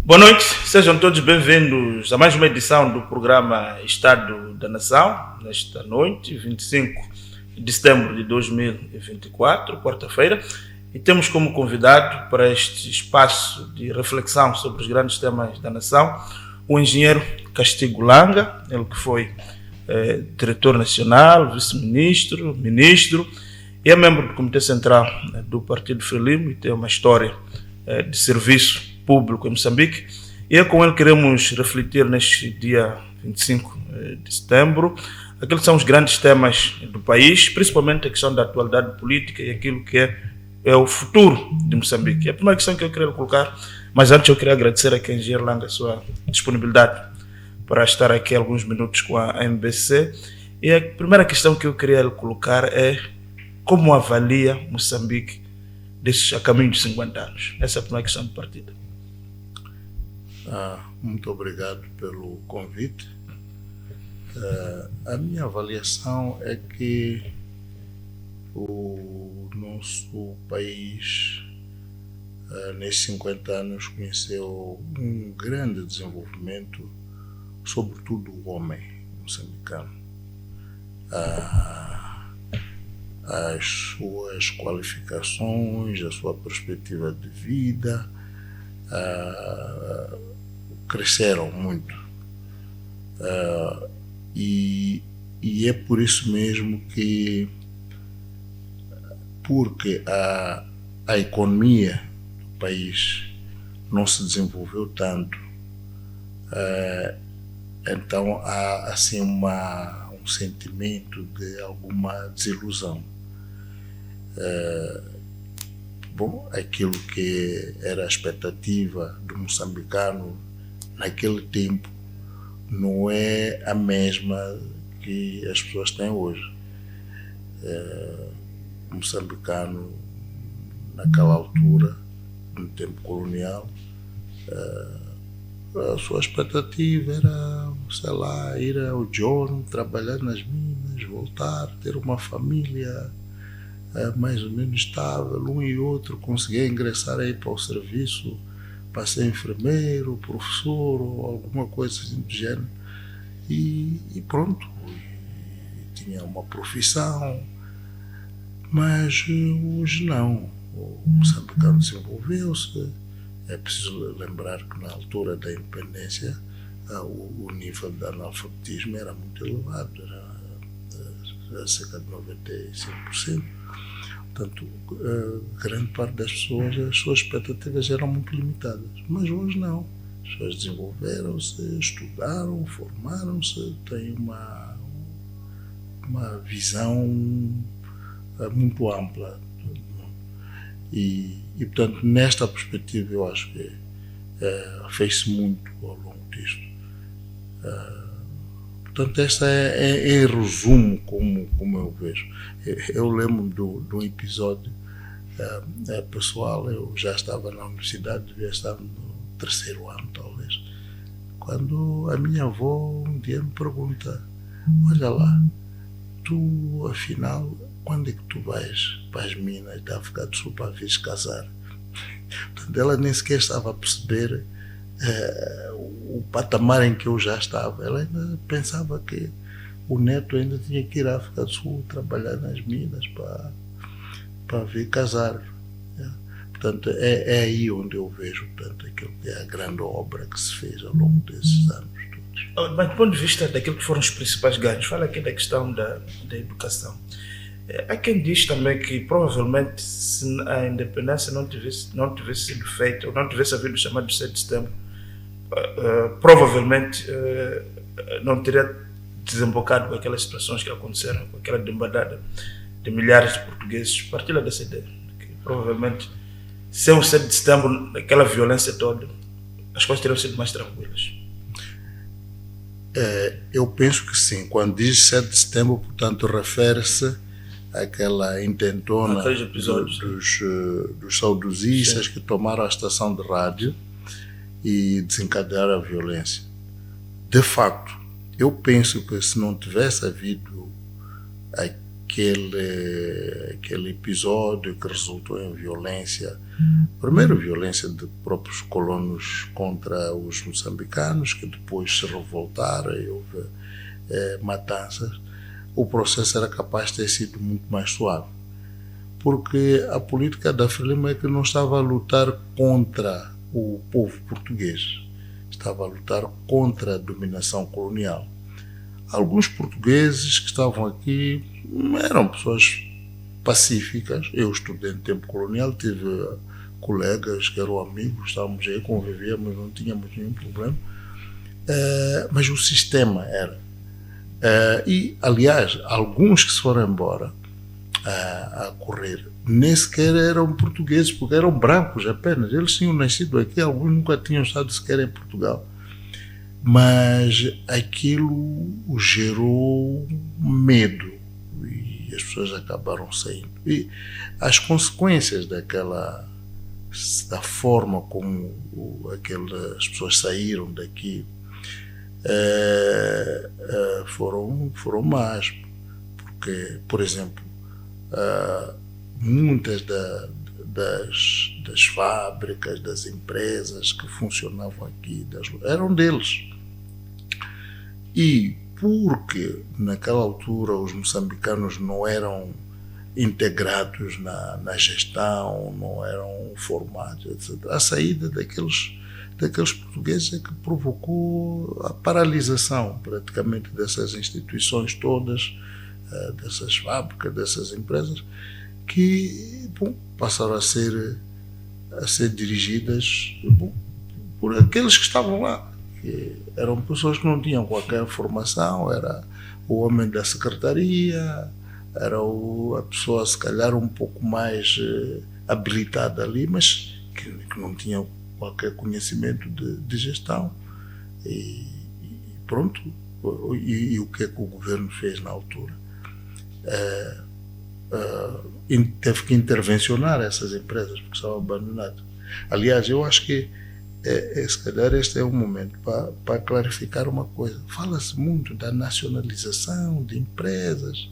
Boa noite, sejam todos bem-vindos a mais uma edição do programa Estado da Nação, nesta noite, 25 de setembro de 2024, quarta-feira, e temos como convidado para este espaço de reflexão sobre os grandes temas da nação o engenheiro Castigo Langa, ele que foi diretor nacional, vice-ministro, ministro e é membro do Comitê Central do Partido Frelimo e tem uma história de serviço público em Moçambique, e é com ele que queremos refletir neste dia 25 de setembro aqueles que são os grandes temas do país, principalmente a questão da atualidade política e aquilo que é o futuro de Moçambique. É a primeira questão que eu queria colocar, mas antes eu queria agradecer aqui ao engenheiro Langa a sua disponibilidade para estar aqui alguns minutos com a MBC, e a primeira questão que eu queria colocar é como avalia Moçambique desses a caminho de 50 anos. Essa é a primeira questão de partida. Muito obrigado pelo convite. A minha avaliação é que o nosso país, nesses 50 anos, conheceu um grande desenvolvimento, sobretudo o homem moçambicano. As suas qualificações, a sua perspectiva de vida cresceram muito, e é por isso mesmo que, porque a economia do país não se desenvolveu tanto, então há assim um sentimento de alguma desilusão. Aquilo que era a expectativa do moçambicano naquele tempo não é a mesma que as pessoas têm hoje. O moçambicano, naquela altura, no tempo colonial, a sua expectativa era, sei lá, ir ao John, trabalhar nas minas, voltar, ter uma família mais ou menos estável, um e outro conseguia ingressar aí para o serviço, para ser enfermeiro, professor ou alguma coisa assim do gênero, e pronto, e tinha uma profissão. Mas hoje não, o moçambicano desenvolveu-se. É preciso lembrar que na altura da independência o nível de analfabetismo era muito elevado, era cerca de 95%. Portanto, grande parte das pessoas, as suas expectativas eram muito limitadas. Mas hoje não. As pessoas desenvolveram-se, estudaram, formaram-se, têm uma visão muito ampla. E, portanto, nesta perspectiva, eu acho que fez-se muito ao longo disto. Portanto, esta é em resumo como eu vejo. Eu lembro de um episódio pessoal. Eu já estava na universidade, devia estar no terceiro ano, talvez, quando a minha avó um dia me pergunta: olha lá, tu afinal, quando é que tu vais para as minas da África do Sul para vires casar? Portanto, ela nem sequer estava a perceber o patamar em que eu já estava. Ela ainda pensava que o neto ainda tinha que ir à África do Sul trabalhar nas minas para vir casar. Portanto, é aí onde eu vejo, portanto, aquilo que é a grande obra que se fez ao longo desses anos todos. Mas do ponto de vista daquilo que foram os principais ganhos, fala aqui da questão da educação. Há quem diz também que provavelmente se a independência não tivesse sido feita, ou não tivesse havido o chamado 7 de setembro, provavelmente não teria desembocado com aquelas situações que aconteceram, com aquela dembandada de milhares de portugueses. Partilha dessa ideia, que provavelmente sem o 7 de setembro, aquela violência toda, as coisas teriam sido mais tranquilas. Eu penso que sim. Quando diz 7 de setembro, portanto, refere-se àquela intentona dos saudosistas, sim, que tomaram a estação de rádio e desencadearam a violência. De facto, eu penso que se não tivesse havido aquele episódio que resultou em violência, primeiro violência de próprios colonos contra os moçambicanos, que depois se revoltaram e houve matanças. O processo era capaz de ter sido muito mais suave, porque a política da Frelimo é que não estava a lutar contra o povo português, estava a lutar contra a dominação colonial. Alguns portugueses que estavam aqui eram pessoas pacíficas. Eu estudei em tempo colonial, tive colegas que eram amigos, estávamos aí, convivíamos, não tínhamos nenhum problema. Mas o sistema era. E, aliás, alguns que se foram embora a correr nem sequer eram portugueses, porque eram brancos apenas. Eles tinham nascido aqui, alguns nunca tinham estado sequer em Portugal. Mas aquilo gerou medo e as pessoas acabaram saindo. E as consequências da forma como aquelas pessoas saíram daqui foram más. Porque, por exemplo, muitas das fábricas, das empresas que funcionavam aqui eram deles. E porque naquela altura os moçambicanos não eram integrados na gestão, não eram formados, etc., a saída daqueles portugueses é que provocou a paralisação praticamente dessas instituições todas, dessas fábricas, dessas empresas, que passaram a ser dirigidas por aqueles que estavam lá, que eram pessoas que não tinham qualquer formação. Era o homem da secretaria, era a pessoa se calhar um pouco mais habilitada ali, mas que não tinha qualquer conhecimento de gestão. E pronto. E o que é que o governo fez na altura? Teve que intervencionar essas empresas porque estavam abandonadas. Aliás, eu acho que se calhar este é o momento para clarificar uma coisa. Fala-se muito da nacionalização de empresas,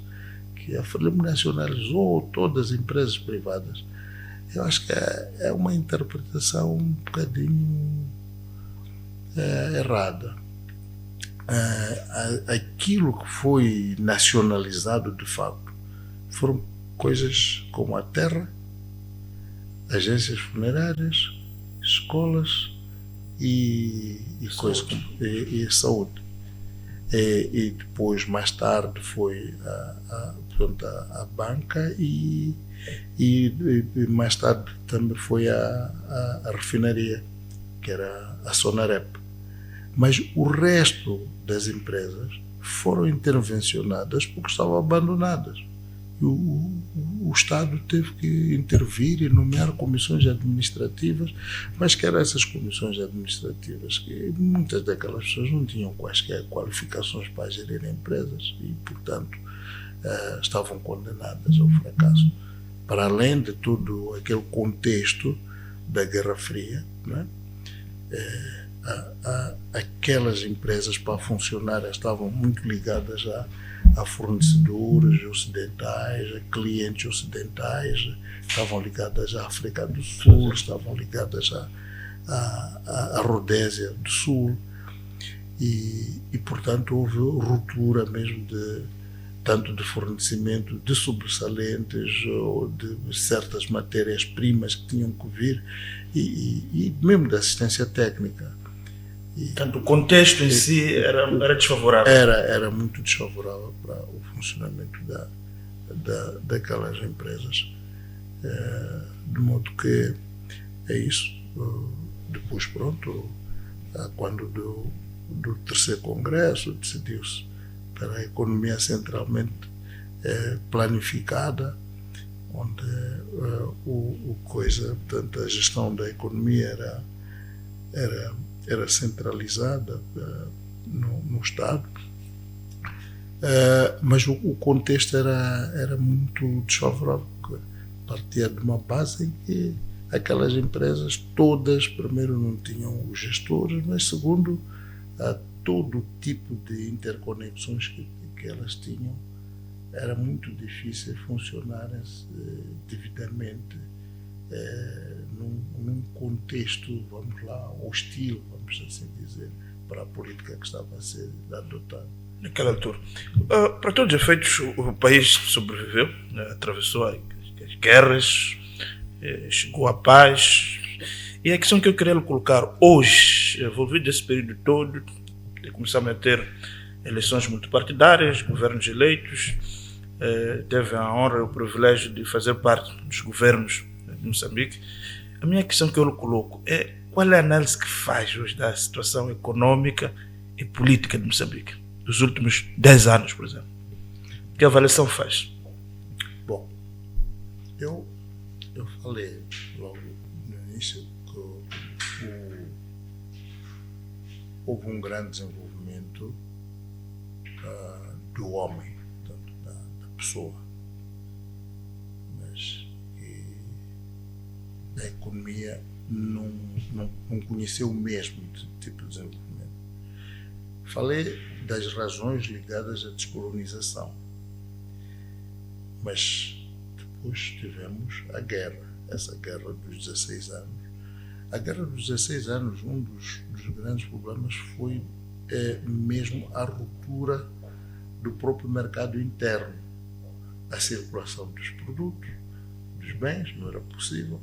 que a Frelimo nacionalizou todas as empresas privadas. Eu acho que é uma interpretação um bocadinho errada. Aquilo que foi nacionalizado de facto foram coisas como a terra, agências funerárias, escolas e coisas como e saúde. E depois, mais tarde, foi a banca e mais tarde também foi a refinaria, que era a Sonarep. Mas o resto das empresas foram intervencionadas porque estavam abandonadas. O Estado teve que intervir e nomear comissões administrativas, mas que eram essas comissões administrativas que muitas daquelas pessoas não tinham quaisquer qualificações para gerir empresas e, portanto, estavam condenadas ao fracasso. Para além de todo aquele contexto da Guerra Fria, não é? Aquelas empresas, para funcionar, estavam muito ligadas a fornecedores ocidentais, a clientes ocidentais, estavam ligadas à África do Sul, estavam ligadas à Rodésia do Sul e portanto houve ruptura mesmo tanto de fornecimento de sobressalentes ou de certas matérias-primas que tinham que vir e mesmo da assistência técnica. Portanto, o contexto em si era desfavorável. Era muito desfavorável para o funcionamento daquelas empresas. De modo que é isso. Depois, pronto, quando do terceiro congresso, decidiu-se para a economia centralmente planificada, onde portanto, a gestão da economia era centralizada no Estado, mas o contexto era muito desfavorável, porque partia de uma base em que aquelas empresas todas, primeiro, não tinham os gestores, mas segundo, todo tipo de interconexões que elas tinham era muito difícil funcionar devidamente num contexto, vamos lá, hostil, vamos assim dizer, para a política que estava a ser adotada. Naquela altura. Para todos os efeitos, o país sobreviveu, atravessou as guerras, chegou à paz. E a questão que eu queria lhe colocar hoje, envolvido esse período todo, começamos a ter eleições multipartidárias, governos eleitos, teve a honra e o privilégio de fazer parte dos governos de Moçambique. A minha questão que eu lhe coloco é: qual é a análise que faz hoje da situação econômica e política de Moçambique, dos últimos 10 anos, por exemplo? Que avaliação faz? Bom, eu falei logo no início que houve um grande desenvolvimento do homem, portanto, da pessoa, mas a economia não conheceu o mesmo tipo de desenvolvimento. Falei das razões ligadas à descolonização, mas depois tivemos a guerra, essa guerra dos 16 anos. A guerra dos 16 anos, um dos grandes problemas foi mesmo a ruptura do próprio mercado interno. A circulação dos produtos, dos bens, não era possível,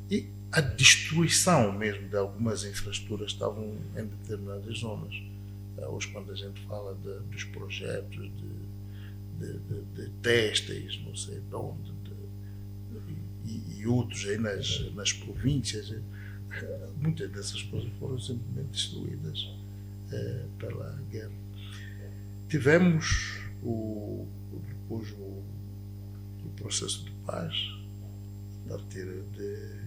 e a destruição mesmo de algumas infraestruturas estavam em determinadas zonas. Hoje, quando a gente fala dos projetos de têxteis, não sei de onde, e outros aí nas províncias, muitas dessas coisas foram simplesmente destruídas pela guerra. Tivemos depois o processo de paz, a partir de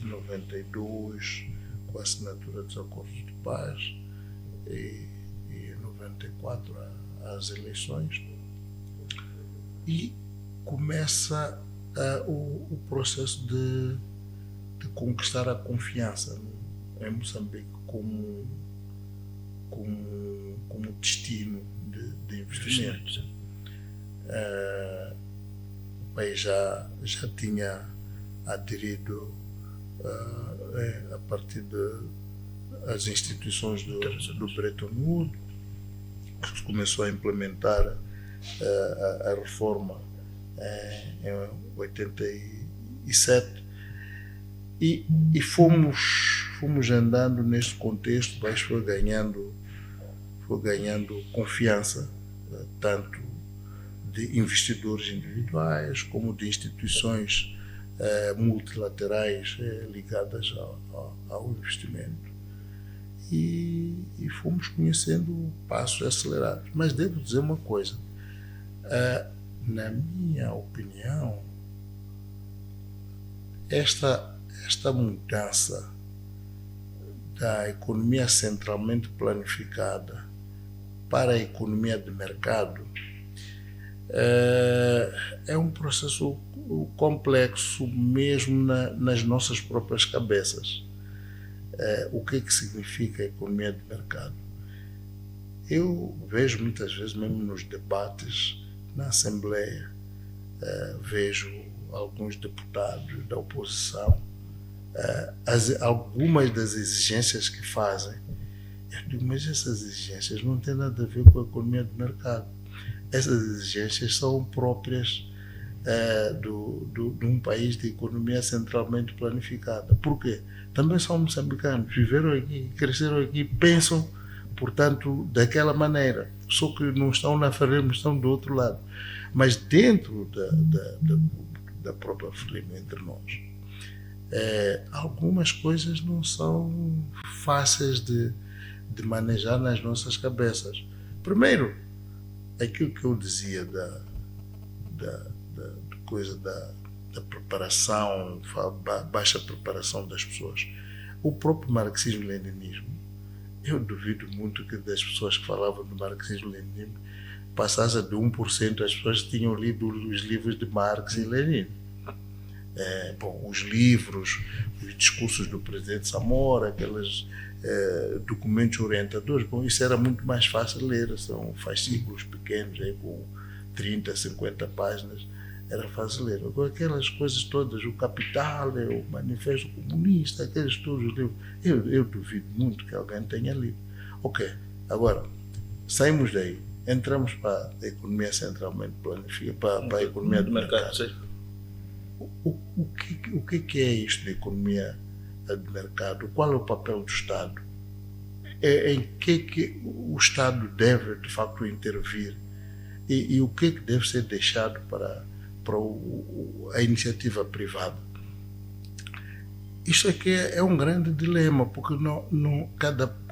92, com a assinatura dos acordos de paz, e em 94 as eleições, e começa o processo de conquistar a confiança em Moçambique como destino de investimento. O país já tinha aderido a partir das instituições do Bretton Woods, começou a implementar a reforma em 87, e fomos andando neste contexto. O país foi ganhando confiança, tanto de investidores individuais como de instituições multilaterais ligadas ao investimento, e fomos conhecendo passos acelerados. Mas devo dizer uma coisa, na minha opinião, esta mudança da economia centralmente planificada para a economia de mercado é um processo complexo mesmo nas nossas próprias cabeças. O que significa a economia de mercado? Eu vejo muitas vezes, mesmo nos debates na Assembleia, vejo alguns deputados da oposição, algumas das exigências que fazem. Eu digo, mas essas exigências não têm nada a ver com a economia de mercado. Essas exigências são próprias de um país de economia centralmente planificada. Por quê? Também são moçambicanos, viveram aqui, cresceram aqui, pensam, portanto, daquela maneira. Só que não estão na Frelimo, estão do outro lado. Mas dentro da própria Frelimo, entre nós, algumas coisas não são fáceis de manejar nas nossas cabeças. Primeiro, aquilo que eu dizia da preparação, baixa preparação das pessoas. O próprio marxismo-leninismo, eu duvido muito que das pessoas que falavam do marxismo-leninismo passasse de 1% as pessoas que tinham lido os livros de Marx e Lenin. Os livros, os discursos do presidente Samora, aqueles documentos orientadores, isso era muito mais fácil de ler, são fascículos pequenos aí, com 30, 50 páginas, era fácil ler. Agora, aquelas coisas todas, o Capital, o Manifesto Comunista, aqueles todos os livros, eu duvido muito que alguém tenha lido. Ok, agora, saímos daí, entramos para a economia centralmente planificada, para a economia do mercado. O que é isto de economia de mercado? Qual é o papel do Estado? Em que o Estado deve, de facto, intervir? E o que deve ser deixado para a iniciativa privada? Isto aqui é um grande dilema, porque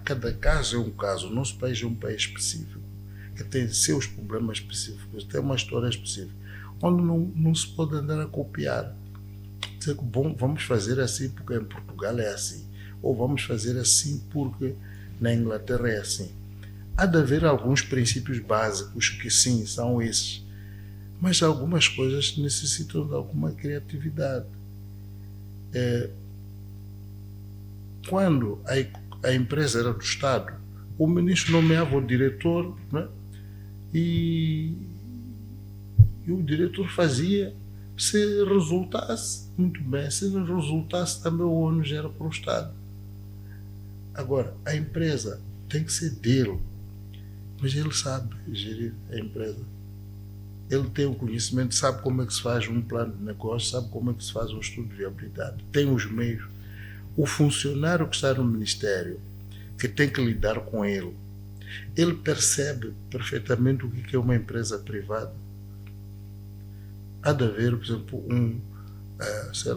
cada caso é um caso. O nosso país é um país específico, que tem seus problemas específicos, tem uma história específica, onde não se pode andar a copiar. Dizer que, bom, vamos fazer assim porque em Portugal é assim, ou vamos fazer assim porque na Inglaterra é assim. Há de haver alguns princípios básicos que sim, são esses, mas algumas coisas necessitam de alguma criatividade. Quando a empresa era do Estado, o ministro nomeava o diretor, né? E o diretor fazia. Se resultasse, muito bem. Se não resultasse, também o ônus era para o Estado. Agora, a empresa tem que ser dele, mas ele sabe gerir a empresa. Ele tem o conhecimento, sabe como é que se faz um plano de negócio, sabe como é que se faz um estudo de viabilidade, tem os meios. O funcionário que está no Ministério, que tem que lidar com ele percebe perfeitamente o que é uma empresa privada. Há de haver, por exemplo,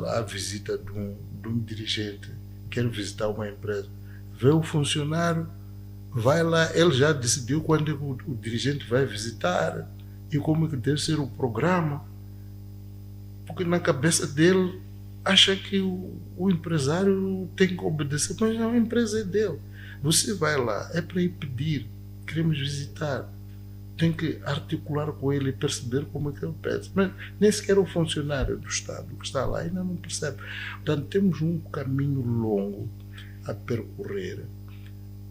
a visita de um dirigente que quer visitar uma empresa. Vê o funcionário, vai lá, ele já decidiu quando o dirigente vai visitar e como é que deve ser o programa, porque na cabeça dele acha que o empresário tem que obedecer, mas a empresa é dele. Você vai lá, é para ir pedir, queremos visitar, tem que articular com ele e perceber como é que ele pede. Mas nem sequer o funcionário do Estado que está lá ainda não percebe. Portanto, temos um caminho longo a percorrer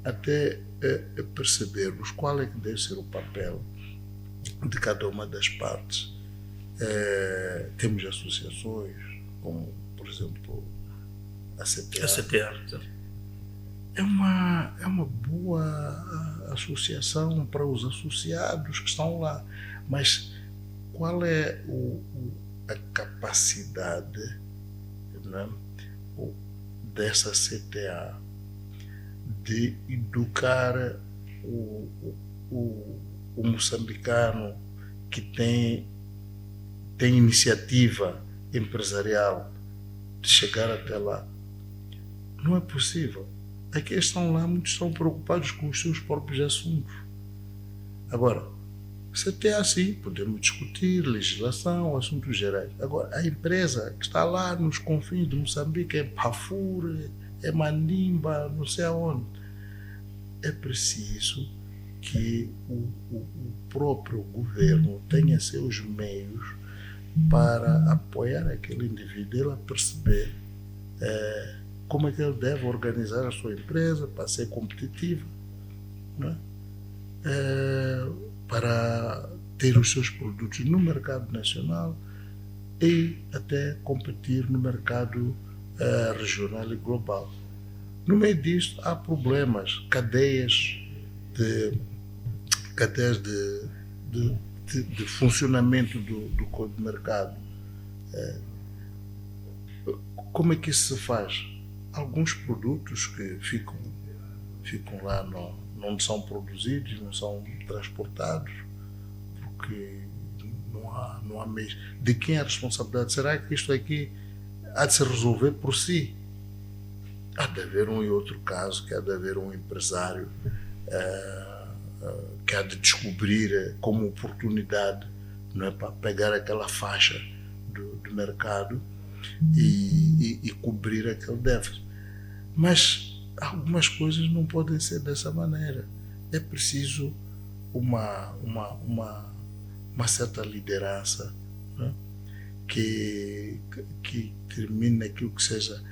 até percebermos qual é que deve ser o papel de cada uma das partes. Temos associações, como, por exemplo, a CTA. A CTA. É uma boa associação para os associados que estão lá, mas qual é a capacidade, né, dessa CTA de educar o moçambicano que tem iniciativa empresarial de chegar até lá? Não é possível. Aqueles estão lá, muitos estão preocupados com os seus próprios assuntos. Agora, se até assim, podemos discutir legislação, assuntos gerais. Agora, a empresa que está lá nos confins de Moçambique, é Pafure, é Mandimba, não sei aonde, é preciso que o próprio governo tenha seus meios para apoiar aquele indivíduo, ele a perceber como é que ele deve organizar a sua empresa para ser competitiva, né? Para ter os seus produtos no mercado nacional e até competir no mercado regional e global. No meio disto há problemas, cadeias de funcionamento do mercado. Como é que isso se faz? Alguns produtos que ficam lá não são produzidos, não são transportados, porque não há meios. De quem é a responsabilidade? Será que isto aqui há de se resolver por si? Há de haver um e outro caso, que há de haver um empresário que há de descobrir como oportunidade, não é, para pegar aquela faixa do mercado e cobrir aquele déficit. Mas algumas coisas não podem ser dessa maneira. É preciso uma certa liderança, né, que termine aquilo que seja,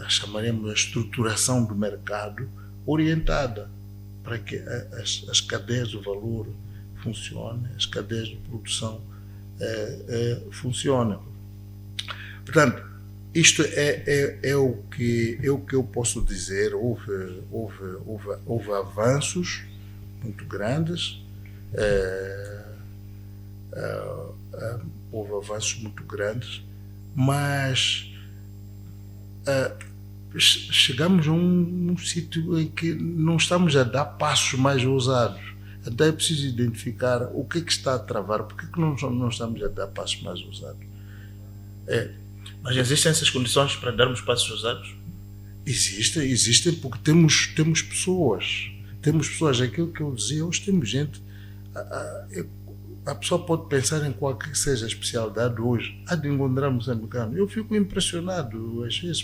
chamaremos a estruturação do mercado, orientada para que as cadeias do valor funcione, as cadeias de produção funcionem. Portanto, isto é o que eu posso dizer. Houve avanços muito grandes, mas chegamos a um sítio em que não estamos a dar passos mais ousados. Então é preciso identificar o que está a travar, porque que não estamos a dar passos mais ousados. Mas existem essas condições para darmos passos ousados? Existem porque temos pessoas. Temos pessoas, aquilo que eu dizia, hoje temos gente. A pessoa pode pensar em qualquer que seja a especialidade hoje. Há de encontrar moçambicano. Eu fico impressionado, às vezes,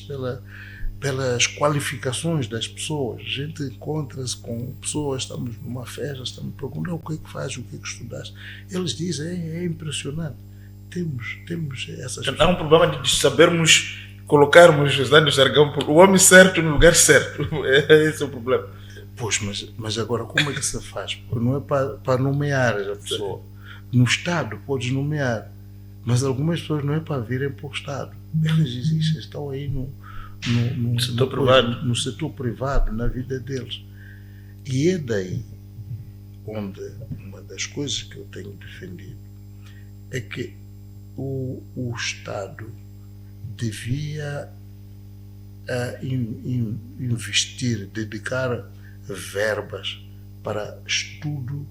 pelas qualificações das pessoas. A gente encontra-se com pessoas, estamos numa festa, estamos perguntando o que é que faz, o que é que estudaste. Eles dizem, é impressionante. Temos essas... Há um problema de sabermos colocarmos, usando o jargão, o homem certo no lugar certo. Esse é o problema. Pois, mas agora como é que se faz? Porque não é para nomear a pessoa. No Estado podes nomear, mas algumas pessoas não é para virem para o Estado. Elas existem, estão aí no setor privado, na vida deles. E é daí onde uma das coisas que eu tenho defendido é que o Estado devia investir, dedicar verbas para estudo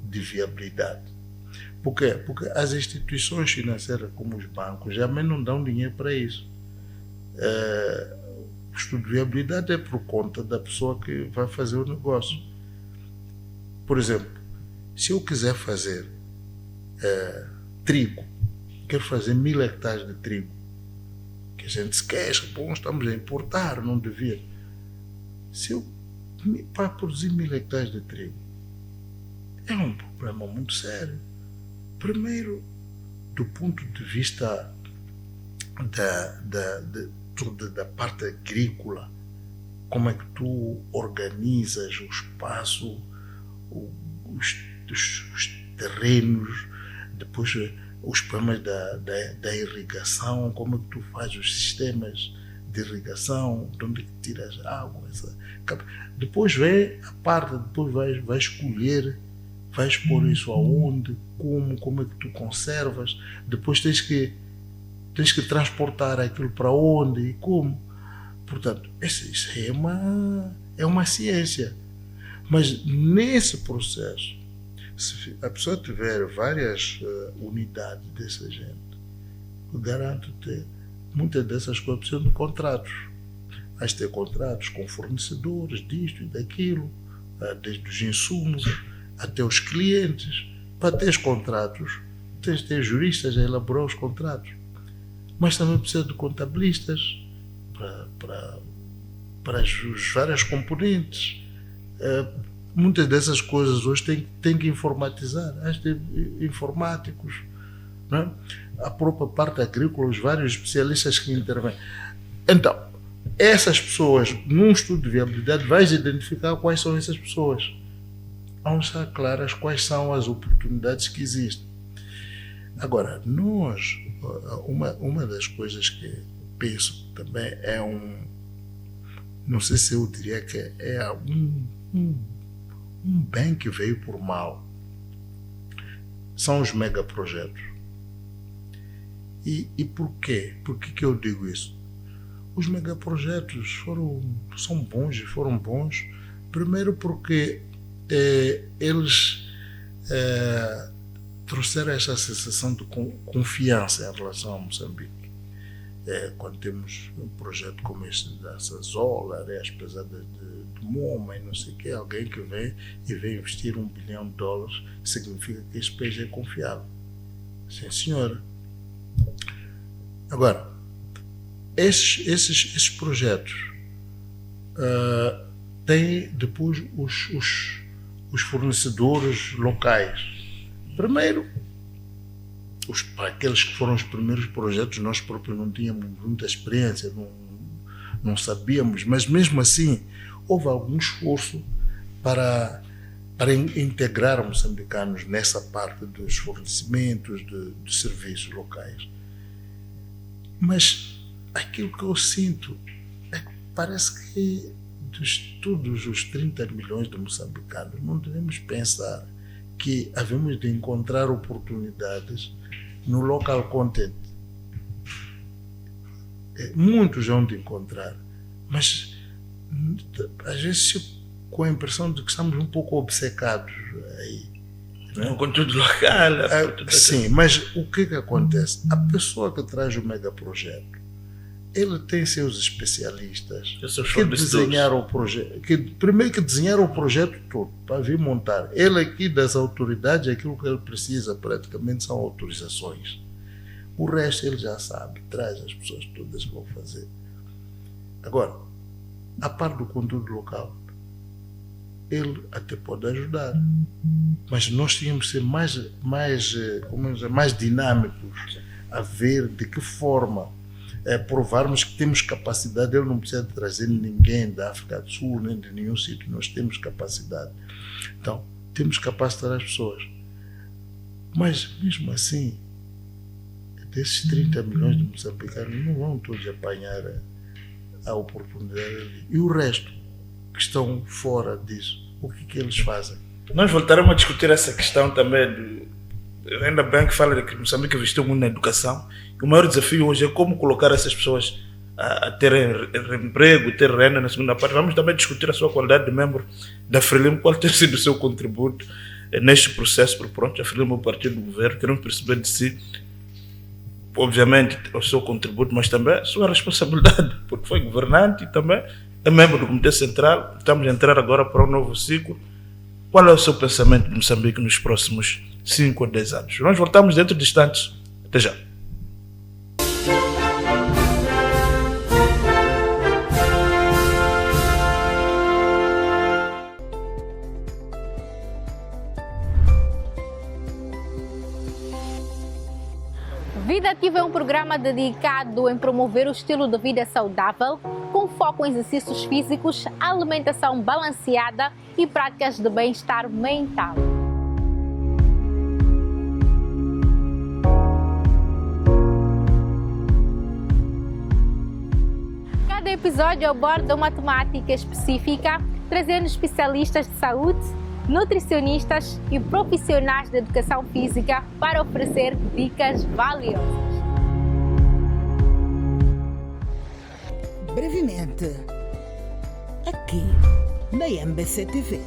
de viabilidade. Por quê? Porque as instituições financeiras, como os bancos, jamais não dão dinheiro para isso. O estudo de viabilidade é por conta da pessoa que vai fazer o negócio. Por exemplo, se eu quiser fazer trigo, quero fazer 1000 hectares de trigo, que a gente se queixa, bom, estamos a importar, não devia. Para produzir 1000 hectares de trigo, é um problema muito sério. Primeiro, do ponto de vista da parte agrícola, como é que tu organizas o espaço, os terrenos, depois os problemas da irrigação, como é que tu fazes os sistemas de irrigação, de onde é que tiras água, depois vem a parte, depois vais escolher, vais pôr isso aonde, como é que tu conservas, depois tens que transportar aquilo para onde e como. Portanto, isso é uma ciência. Mas nesse processo, se a pessoa tiver várias unidades dessa gente, eu garanto-te, muitas dessas coisas precisam de contratos. Vais ter contratos com fornecedores disto e daquilo, desde os insumos até os clientes. Para ter os contratos, tens de ter juristas a elaborar os contratos. Mas também precisa de contabilistas para as várias componentes. Muitas dessas coisas hoje tem que informatizar. Há de ter informáticos. Não é? A própria parte agrícola, os vários especialistas que intervêm. Então, essas pessoas, num estudo de viabilidade, vais identificar quais são essas pessoas. Vão estar claras quais são as oportunidades que existem. Agora, uma das coisas que penso também não sei se eu diria que é um bem que veio por mal, são os megaprojetos. E por quê? Por que eu digo isso? Os megaprojetos foram bons, primeiro porque eles trouxeram essa sensação de confiança em relação a Moçambique. Quando temos um projeto como este da Sazola, Areias Pesadas de Moma e não sei o que, alguém que vem investir $1 bilhão, significa que esse país é confiável. Sim, senhora. Agora, esses projetos têm depois os fornecedores locais. Primeiro, para aqueles que foram os primeiros projetos, nós próprios não tínhamos muita experiência, não sabíamos, mas mesmo assim houve algum esforço para para integrar moçambicanos nessa parte dos fornecimentos de serviços locais. Mas aquilo que eu sinto é que parece que de todos os 30 milhões de moçambicanos, não devemos pensar que havemos de encontrar oportunidades no local content. Muitos hão de encontrar, mas às vezes com a impressão de que estamos um pouco obcecados aí. O conteúdo local. Sim, mas o que acontece? A pessoa que traz o megaprojeto, ele tem seus especialistas que desenharam o projeto, primeiro que desenharam o projeto todo para vir montar. Ele aqui das autoridades, aquilo que ele precisa praticamente são autorizações. O resto ele já sabe, traz as pessoas todas que vão fazer. Agora, a parte do conteúdo local, ele até pode ajudar, mas nós tínhamos que ser mais dinâmicos a ver de que forma provarmos que temos capacidade. Ele não precisa de trazer ninguém da África do Sul, nem de nenhum sítio, nós temos capacidade. Então, temos que capacitar as pessoas. Mas, mesmo assim, desses 30 milhões de moçambicanos, não vão todos apanhar a oportunidade ali. E o resto, que estão fora disso, o que eles fazem? Nós voltaremos a discutir essa questão também. Ainda bem que fala de que Moçambique investiu muito na educação. E o maior desafio hoje é como colocar essas pessoas a terem emprego, ter renda na segunda parte. Vamos também discutir a sua qualidade de membro da Frelimo, qual tem sido o seu contributo neste processo, porque pronto, a Frelimo é o partido do governo, queremos perceber de si, obviamente, o seu contributo, mas também a sua responsabilidade, porque foi governante e também é membro do Comitê Central. Estamos a entrar agora para um novo ciclo. Qual é o seu pensamento de Moçambique nos próximos 5 a 10 anos? Nós voltamos dentro de instantes. Até já. Vida Ativa é um programa dedicado em promover o estilo de vida saudável, com foco em exercícios físicos, alimentação balanceada e práticas de bem-estar mental. Cada episódio aborda uma temática específica, trazendo especialistas de saúde, nutricionistas e profissionais de educação física para oferecer dicas valiosas. Brevemente, aqui na MBC TV.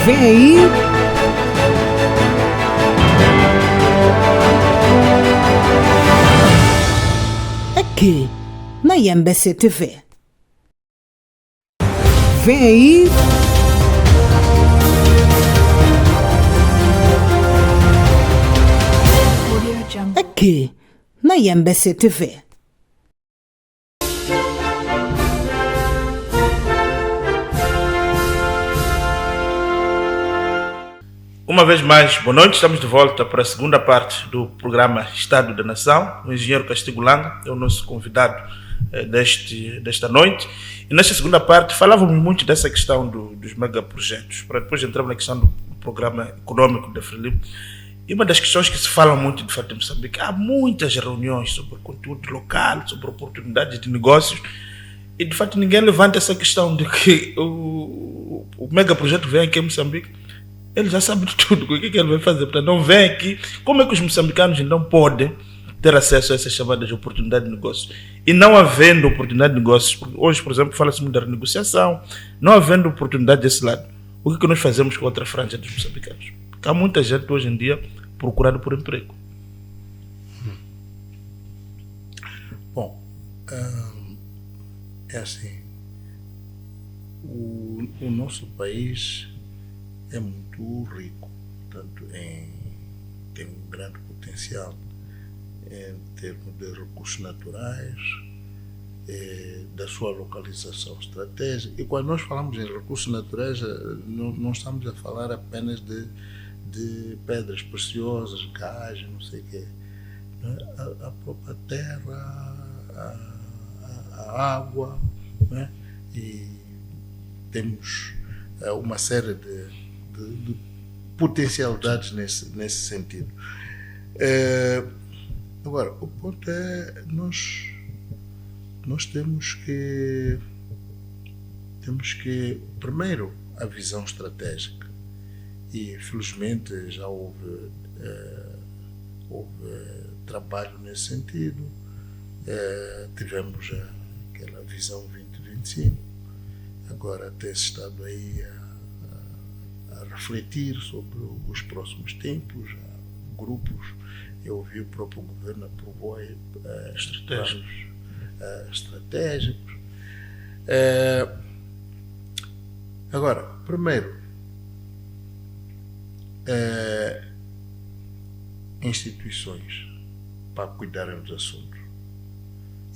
Vem aí! Aqui na MBC TV. Vem aí! Aqui na MBC TV. Uma vez mais, boa noite, estamos de volta para a segunda parte do programa Estado da Nação. O engenheiro Castigo Langa é o nosso convidado desta noite. E nesta segunda parte falávamos muito dessa questão dos megaprojetos, para depois entrarmos na questão do programa econômico da Frelimo. E uma das questões que se fala muito de fato em Moçambique, há muitas reuniões sobre conteúdo local, sobre oportunidades de negócios, e de fato ninguém levanta essa questão de que o megaprojeto vem aqui em Moçambique, ele já sabe de tudo, o que ele vai fazer, portanto não vem aqui. Como é que os moçambicanos então podem ter acesso a essas chamadas oportunidades de negócios? E não havendo oportunidade de negócios, hoje, por exemplo, fala-se muito da renegociação, não havendo oportunidade desse lado, o que nós fazemos com a outra franja dos moçambicanos? Porque há muita gente hoje em dia procurando por emprego. Bom, é assim, o nosso país é muito rico, portanto, tem um grande potencial em termos de recursos naturais, da sua localização estratégica. E quando nós falamos em recursos naturais, não estamos a falar apenas de pedras preciosas, gás, não sei o quê. A própria terra, a água, né? E temos uma série de potencialidades nesse sentido. Agora, o ponto é nós temos que primeiro a visão estratégica, e felizmente já houve trabalho nesse sentido. Tivemos aquela visão 2025, agora tem-se estado aí a refletir sobre os próximos tempos, grupos. Eu vi o próprio governo aprovou estratégicos. Agora, primeiro, instituições para cuidarem dos assuntos.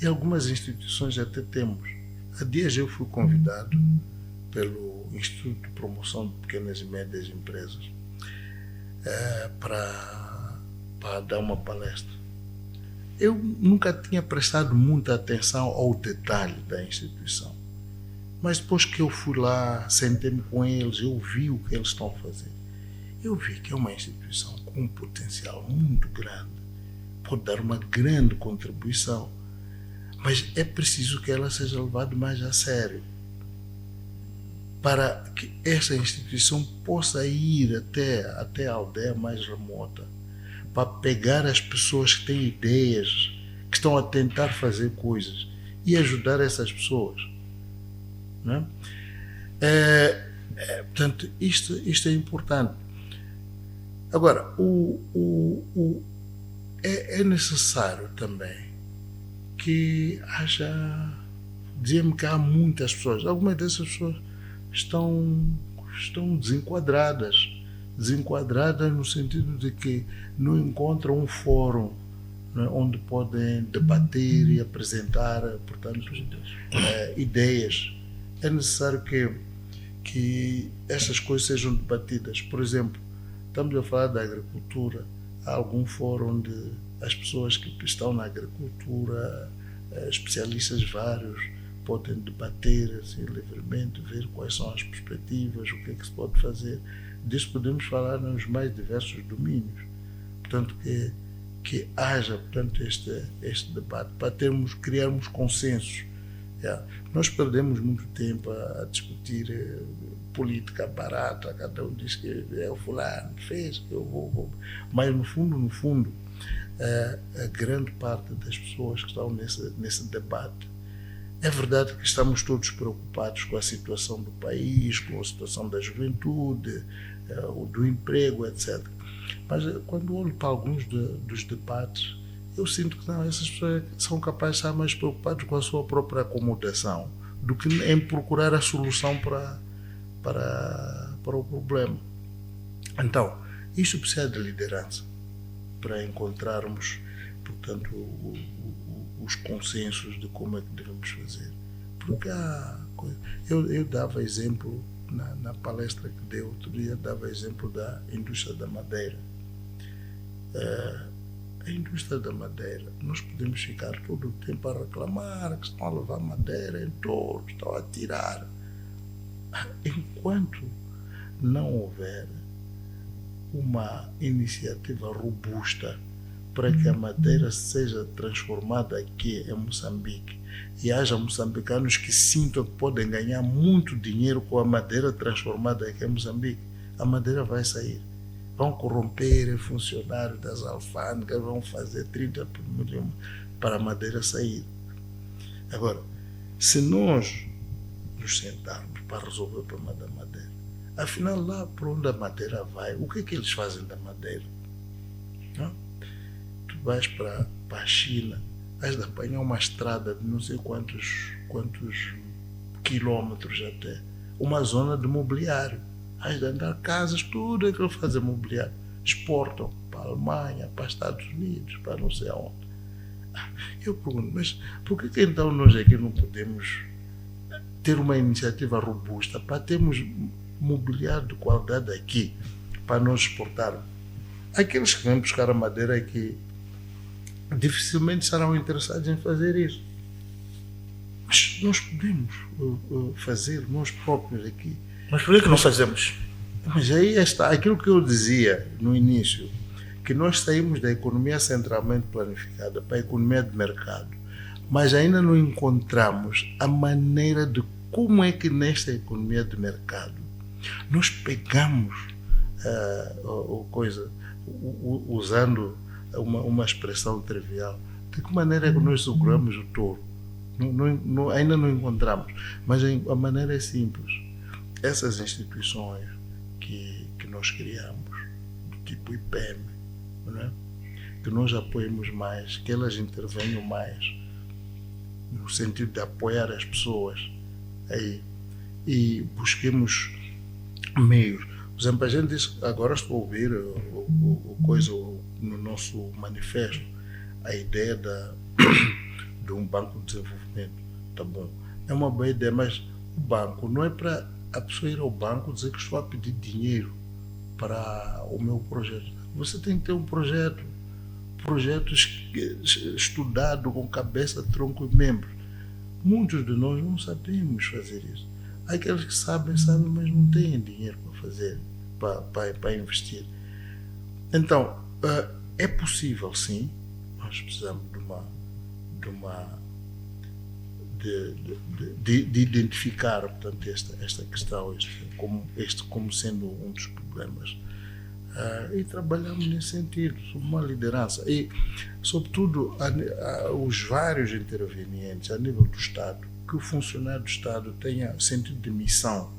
E algumas instituições até temos. Há dias eu fui convidado pelo Instituto de Promoção de Pequenas e Médias Empresas para dar uma palestra. Eu nunca tinha prestado muita atenção ao detalhe da instituição, mas depois que eu fui lá, sentei-me com eles, eu vi o que eles estão a fazer. Eu vi que é uma instituição com um potencial muito grande, pode dar uma grande contribuição, mas é preciso que ela seja levada mais a sério, para que essa instituição possa ir até a aldeia mais remota, para pegar as pessoas que têm ideias, que estão a tentar fazer coisas e ajudar essas pessoas. Não é? Portanto, isto é importante. Agora, é necessário também que haja... Dizia-me que há muitas pessoas, algumas dessas pessoas estão desenquadradas no sentido de que não encontram um fórum, né, onde podem debater e apresentar, portanto, ideias. É necessário que essas coisas sejam debatidas. Por exemplo, estamos a falar da agricultura. Há algum fórum onde as pessoas que estão na agricultura, especialistas vários, podem debater assim, livremente, ver quais são as perspectivas, o que é que se pode fazer. Disso podemos falar nos mais diversos domínios. Portanto, que haja, portanto, este debate, para criarmos consensos. Nós perdemos muito tempo a discutir política barata, cada um diz que é o fulano fez, que eu vou. Mas no fundo, a grande parte das pessoas que estão nesse debate, é verdade que estamos todos preocupados com a situação do país, com a situação da juventude, do emprego, etc. Mas quando olho para alguns dos debates, eu sinto que não, essas pessoas são capazes de estar mais preocupadas com a sua própria acomodação do que em procurar a solução para o problema. Então, isto precisa de liderança para encontrarmos, portanto, os consensos de como é que devemos fazer. Porque eu dava exemplo, na palestra que dei outro dia, dava exemplo da indústria da madeira. A indústria da madeira, nós podemos ficar todo o tempo a reclamar que estão a levar madeira em torno, estão a tirar. Enquanto não houver uma iniciativa robusta para que a madeira seja transformada aqui em Moçambique e haja moçambicanos que sintam que podem ganhar muito dinheiro com a madeira transformada aqui em Moçambique, a madeira vai sair. Vão corromper funcionários das alfândegas, vão fazer 30 por milhão para a madeira sair. Agora, se nós nos sentarmos para resolver o problema da madeira, afinal, lá para onde a madeira vai, o que é que eles fazem da madeira? Não? Tu vais para a China, has de apanhar uma estrada de não sei quantos quilómetros até, uma zona de mobiliário. Has de andar casas, tudo aquilo que fazem mobiliário. Exportam para a Alemanha, para os Estados Unidos, para não sei aonde. Eu pergunto, mas por que então nós aqui não podemos ter uma iniciativa robusta para termos mobiliário de qualidade aqui, para nós exportarmos? Aqueles que vêm buscar a madeira aqui dificilmente serão interessados em fazer isso. Mas nós podemos fazer nós próprios aqui. Mas por que não fazemos? Mas aí está aquilo que eu dizia no início, que nós saímos da economia centralmente planificada para a economia de mercado, mas ainda não encontramos a maneira de como é que nesta economia de mercado nós pegamos usando uma expressão trivial, de que maneira é que nós seguramos o touro? Ainda não encontramos, mas a maneira é simples. Essas instituições que nós criamos, do tipo IPEM, não é? Que nós apoiemos mais, que elas intervenham mais, no sentido de apoiar as pessoas aí, e busquemos meios. Por exemplo, a gente diz, agora estou a ouvir no nosso manifesto, a ideia de um banco de desenvolvimento. Tá bom, é uma boa ideia, mas o banco não é para a pessoa ir ao banco dizer que estou a pedir dinheiro para o meu projeto. Você tem que ter um projeto estudado com cabeça, tronco e membros. Muitos de nós não sabemos fazer isso. Aqueles que sabem, mas não têm dinheiro para fazer, para investir. Então, é possível, sim. Nós precisamos de identificar, portanto, esta questão, como sendo um dos problemas. E trabalhamos nesse sentido, sob uma liderança. E, sobretudo, os vários intervenientes a nível do Estado, que o funcionário do Estado tenha sentido de missão.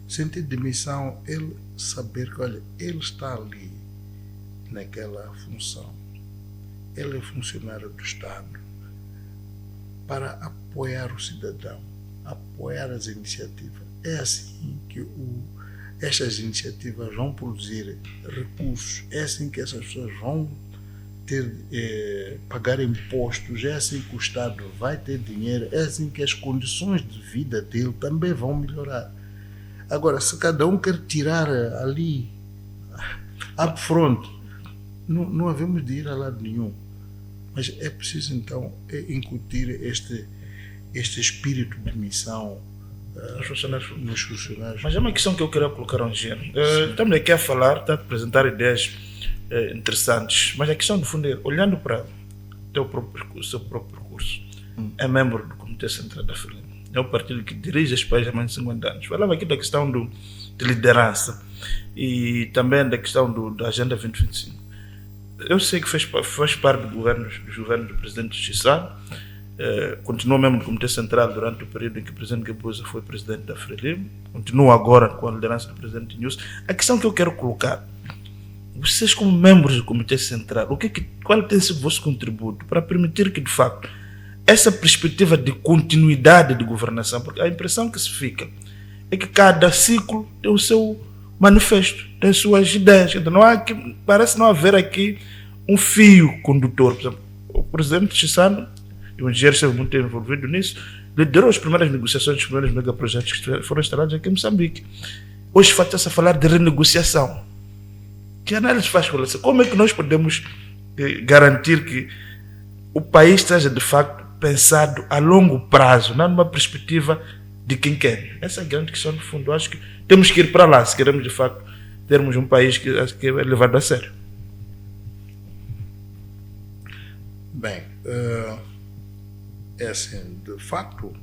Sentido de missão, ele saber que, olha, ele está ali naquela função. Ele é funcionário do Estado para apoiar o cidadão, apoiar as iniciativas. É assim que estas iniciativas vão produzir recursos, é assim que essas pessoas vão pagar impostos, é assim que o Estado vai ter dinheiro, é assim que as condições de vida dele também vão melhorar. Agora, se cada um quer tirar ali, up front, não havemos de ir a lado nenhum. Mas é preciso, então, incutir este espírito de missão nos funcionários. Mas é uma questão que eu queria colocar um dia. Estamos aqui a falar, a apresentar ideias interessantes, mas a questão, no fundo, é, olhando para o seu próprio percurso, é membro do Comitê Central da Frelimo, é o partido que dirige este país há mais de 50 anos. Falava aqui da questão de liderança e também da questão da Agenda 2025. Eu sei que faz parte dos governos do presidente Chissano, continuou membro do Comitê Central durante o período em que o presidente Guebuza foi presidente da Frelimo, continua agora com a liderança do presidente News. A questão que eu quero colocar, vocês como membros do Comitê Central, qual tem sido o vosso contributo para permitir que, de facto, essa perspectiva de continuidade de governação, porque a impressão que se fica é que cada ciclo tem o seu manifesto, tem suas ideias. Então parece não haver aqui um fio condutor. Por exemplo, o presidente Chissano, e o engenheiro esteve muito envolvido nisso, liderou as primeiras negociações dos primeiros megaprojetos que foram instalados aqui em Moçambique. Hoje falta-se a falar de renegociação. Que análise faz com isso? Como é que nós podemos garantir que o país esteja de facto pensado a longo prazo, não numa perspectiva de quem quer? Essa é a grande questão, no fundo. Eu acho que temos que ir para lá se queremos de facto termos um país que é levado a sério. Bem, é assim, de facto,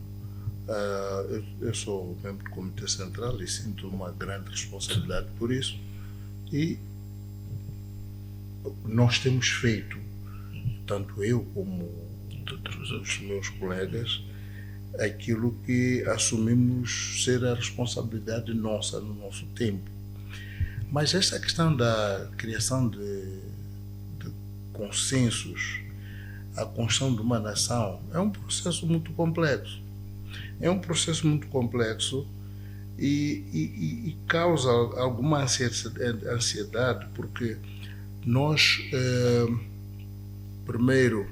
eu sou membro do Comitê Central e sinto uma grande responsabilidade por isso, e nós temos feito, tanto eu como os meus colegas, aquilo que assumimos ser a responsabilidade nossa no nosso tempo. Mas esta questão da criação de consensos, a construção de uma nação, é um processo muito complexo. É um processo muito complexo e causa alguma ansiedade, porque nós, primeiro,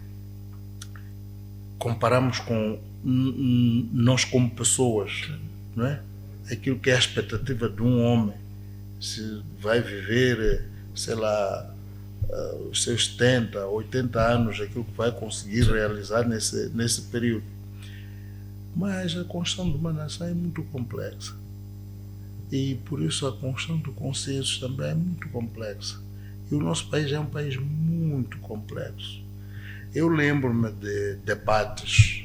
comparamos com nós como pessoas, não é? Aquilo que é a expectativa de um homem, se vai viver, sei lá, os seus 70, 80 anos, aquilo que vai conseguir realizar nesse período. Mas a construção de uma nação é muito complexa. E por isso a construção do consenso também é muito complexa. E o nosso país é um país muito complexo. Eu lembro-me de debates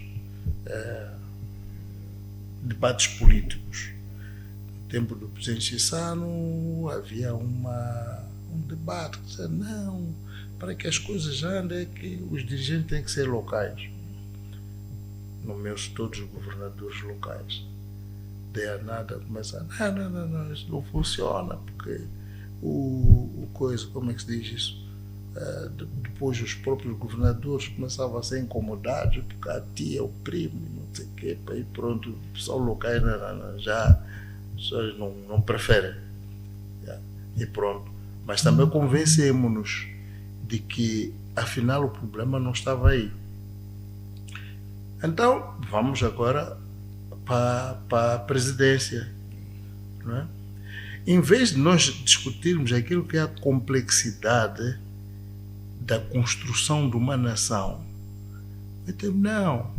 políticos. No tempo do presidente Chissano havia um debate que dizia, não, para que as coisas andem é que os dirigentes têm que ser locais. No meu estudo, os governadores locais. Daí a nada começa, não, isso não funciona, porque o coisa, como é que se diz isso? Depois os próprios governadores começavam a ser incomodados, porque a tia, o primo, não sei o quê, e pronto, o pessoal locais já não preferem. E pronto. Mas também convencemos-nos de que, afinal, o problema não estava aí. Então, vamos agora para a presidência. Não é? Em vez de nós discutirmos aquilo que é a complexidade da construção de uma nação, não,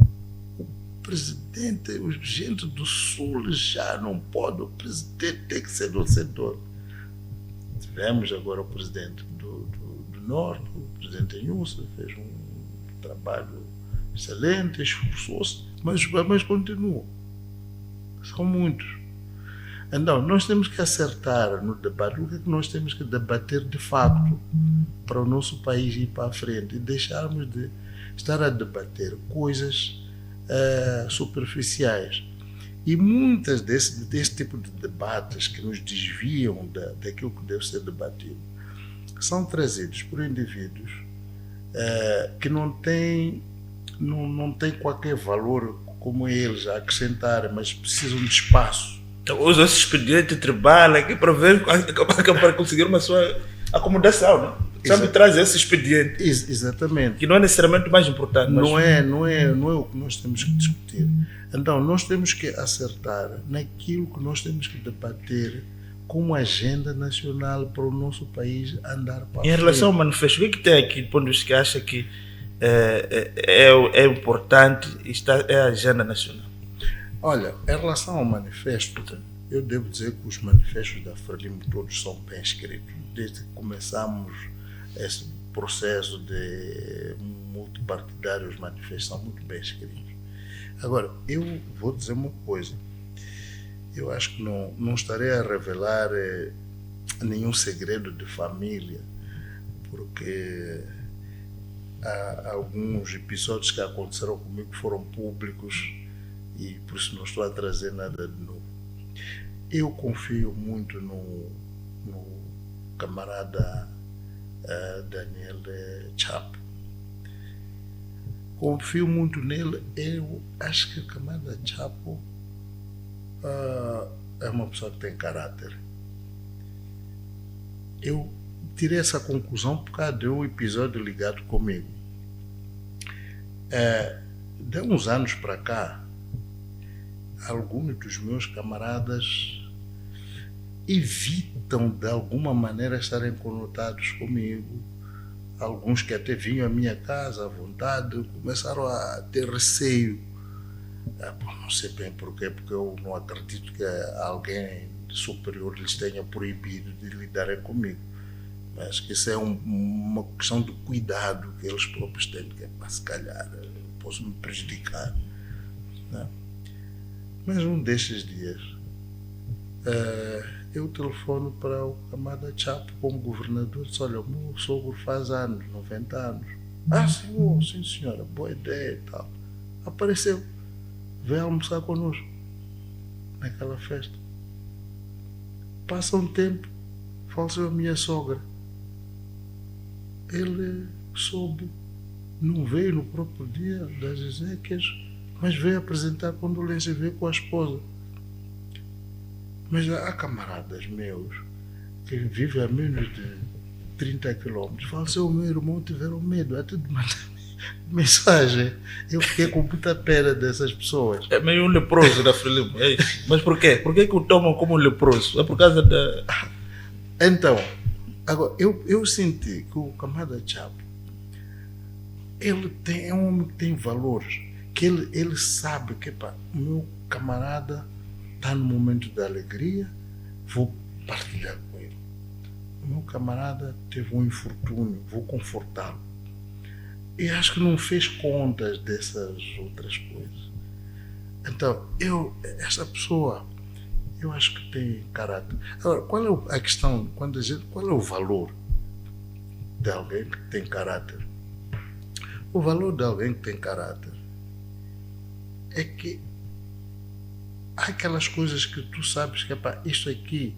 o presidente, os gente do Sul já não pode, o presidente tem que ser vencedor. Tivemos agora o presidente do Norte, o presidente Inhussa, fez um trabalho excelente, esforçou-se, mas os problemas continuam. São muitos. Então, nós temos que acertar no debate o que é que nós temos que debater de facto para o nosso país ir para a frente e deixarmos de estar a debater coisas superficiais. E muitas desse tipo de debates que nos desviam daquilo que deve ser debatido são trazidos por indivíduos que não têm qualquer valor como eles a acrescentar, mas precisam de espaço. Então, usa esse expediente tribal aqui para conseguir uma sua acomodação, né? Sabe, traz esse expediente. Exatamente. Que não é necessariamente o mais importante. Mas... Não é o que nós temos que discutir. Então, nós temos que acertar naquilo que nós temos que debater como agenda nacional para o nosso país andar para frente. Em relação ao manifesto, o que tem aqui, do ponto de vista que acha que é importante, é a agenda nacional? Olha, em relação ao manifesto, eu devo dizer que os manifestos da Frelimo todos são bem escritos. Desde que começamos esse processo de multipartidário, os manifestos são muito bem escritos. Agora, eu vou dizer uma coisa. Eu acho que não estarei a revelar nenhum segredo de família, porque há alguns episódios que aconteceram comigo foram públicos e por isso não estou a trazer nada de novo. Eu confio muito no camarada Daniel Chapo. Confio muito nele. Eu acho que o camarada Chapo é uma pessoa que tem caráter. Eu tirei essa conclusão por causa de um episódio ligado comigo. De uns anos para cá, alguns dos meus camaradas evitam de alguma maneira estarem conotados comigo. Alguns que até vinham à minha casa à vontade começaram a ter receio. Não sei bem porquê, porque eu não acredito que alguém superior lhes tenha proibido de lidarem comigo. Mas que isso é uma questão de cuidado que eles próprios têm, que se calhar posso me prejudicar. Né? Mas um destes dias eu telefono para o camarada Chapo como governador e disse, olha, o meu sogro faz anos, 90 anos. Senhor, sim senhora, boa ideia e tal. Apareceu, veio almoçar connosco naquela festa. Passa um tempo, faleceu a minha sogra. Ele soube, não veio no próprio dia das exéquias, mas veio apresentar condolência, veio com a esposa. Mas há camaradas meus que vivem a menos de 30 quilômetros. Faleceu o meu irmão, tiveram medo, até de mandar mensagem. Eu fiquei com muita pena dessas pessoas. É meio um leproso da Frelimo, é isso. Mas por quê? Por que o tomam como um leproso? É por causa da... Então, agora, eu senti que o camarada Chapo, ele é um homem que tem valores, que ele sabe que o meu camarada está no momento da alegria, vou partilhar com ele. O meu camarada teve um infortúnio, vou confortá-lo. E acho que não fez contas dessas outras coisas. Então, essa pessoa, eu acho que tem caráter. Agora, qual é a questão, quando a gente, qual é o valor de alguém que tem caráter? O valor de alguém que tem caráter é que há aquelas coisas que tu sabes que isto aqui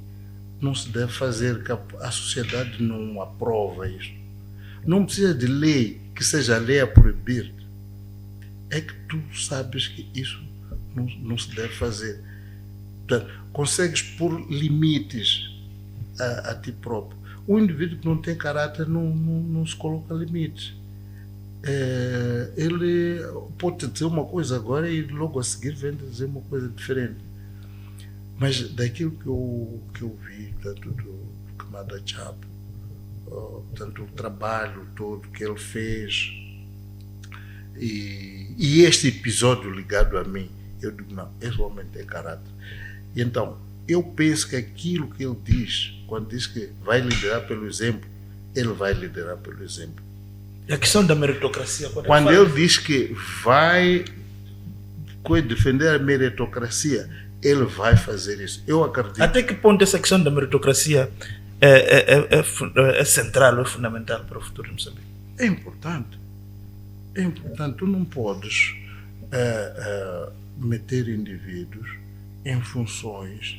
não se deve fazer, que a sociedade não aprova isto. Não precisa de lei, que seja lei a proibir. É que tu sabes que isso não se deve fazer. Portanto, consegues pôr limites a ti próprio. O indivíduo que não tem caráter não se coloca limites. Ele pode dizer uma coisa agora e logo a seguir vem dizer uma coisa diferente. Mas daquilo que eu vi, tanto do Kamada Chapo, tanto o trabalho todo que ele fez, e este episódio ligado a mim, eu digo, não, esse homem tem caráter. E então, eu penso que aquilo que ele diz, quando diz que vai liderar pelo exemplo, ele vai liderar pelo exemplo. A questão da meritocracia. Quando ele diz que vai defender a meritocracia, ele vai fazer isso. Eu acredito. Até que ponto essa questão da meritocracia é central, é fundamental para o futuro de Moçambique? É importante. É importante. Tu não podes meter indivíduos em funções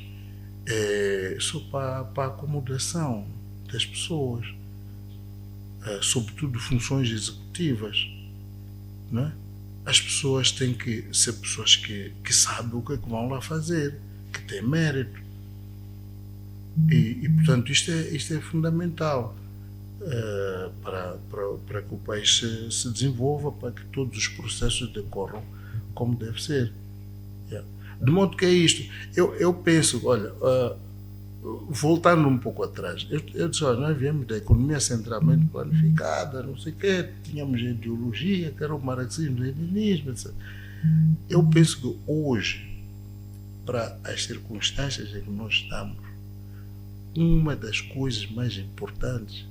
só para a acomodação das pessoas, sobretudo funções executivas, não é? As pessoas têm que ser pessoas que sabem o que é que vão lá fazer, que têm mérito. E portanto, isto é fundamental para que o país se desenvolva, para que todos os processos decorram como deve ser. De modo que é isto. Eu penso, olha, voltando um pouco atrás, eu disse, olha, nós viemos da economia centralmente planificada, não sei o quê, tínhamos a ideologia, que era o marxismo, o leninismo, etc. Eu penso que hoje, para as circunstâncias em que nós estamos, uma das coisas mais importantes,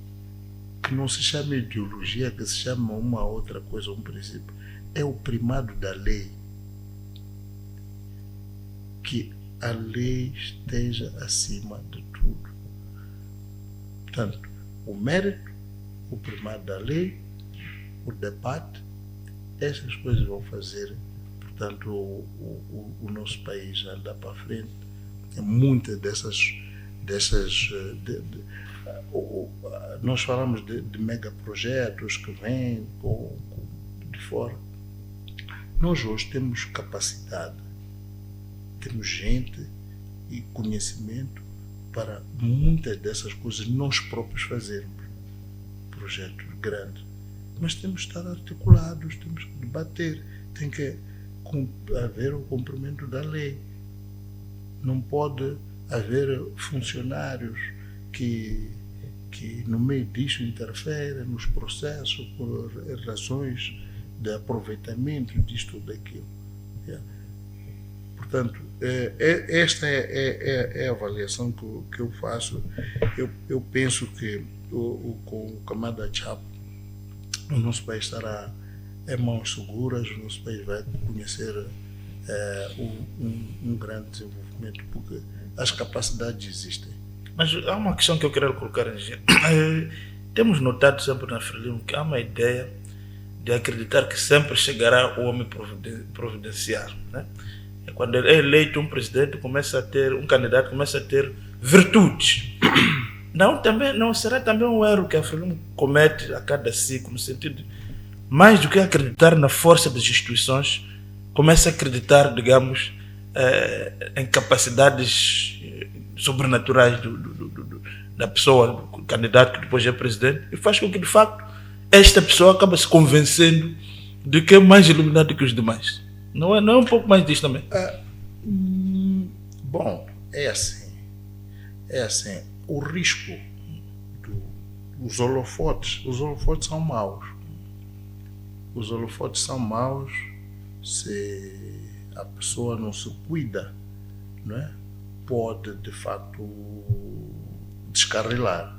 que não se chama ideologia, que se chama uma outra coisa, um princípio, é o primado da lei. Que a lei esteja acima de tudo. Portanto, o mérito, o primado da lei, o debate, essas coisas vão fazer, portanto, o nosso país andar para frente. Muitas dessas nós falamos de megaprojetos que vêm de fora. Nós hoje temos capacidade, temos gente e conhecimento para muitas dessas coisas nós próprios fazermos projetos grandes, mas temos que estar articulados, temos que debater, tem que haver o cumprimento da lei. Não pode haver funcionários que no meio disso interferem nos processos por razões de aproveitamento disto ou daquilo. Portanto, esta é a avaliação que eu faço. Eu penso que com o Kamada Chapo o nosso país estará em mãos seguras, o nosso país vai conhecer um grande desenvolvimento, porque as capacidades existem. Mas há uma questão que eu quero colocar em dia. Temos notado sempre na Frelimo que há uma ideia de acreditar que sempre chegará o homem providencial, né? Quando é eleito um presidente, um candidato começa a ter virtudes. Não será também um erro que a Frelimo comete a cada ciclo, no sentido de, mais do que acreditar na força das instituições, começa a acreditar, digamos, em capacidades sobrenaturais da pessoa, do candidato que depois é presidente, e faz com que, de facto, esta pessoa acaba se convencendo de que é mais iluminado que os demais. Não é um pouco mais disso também? Bom, é assim. O risco dos holofotes, os holofotes são maus. Os holofotes são maus se a pessoa não se cuida, não é? pode, de facto, descarrilar.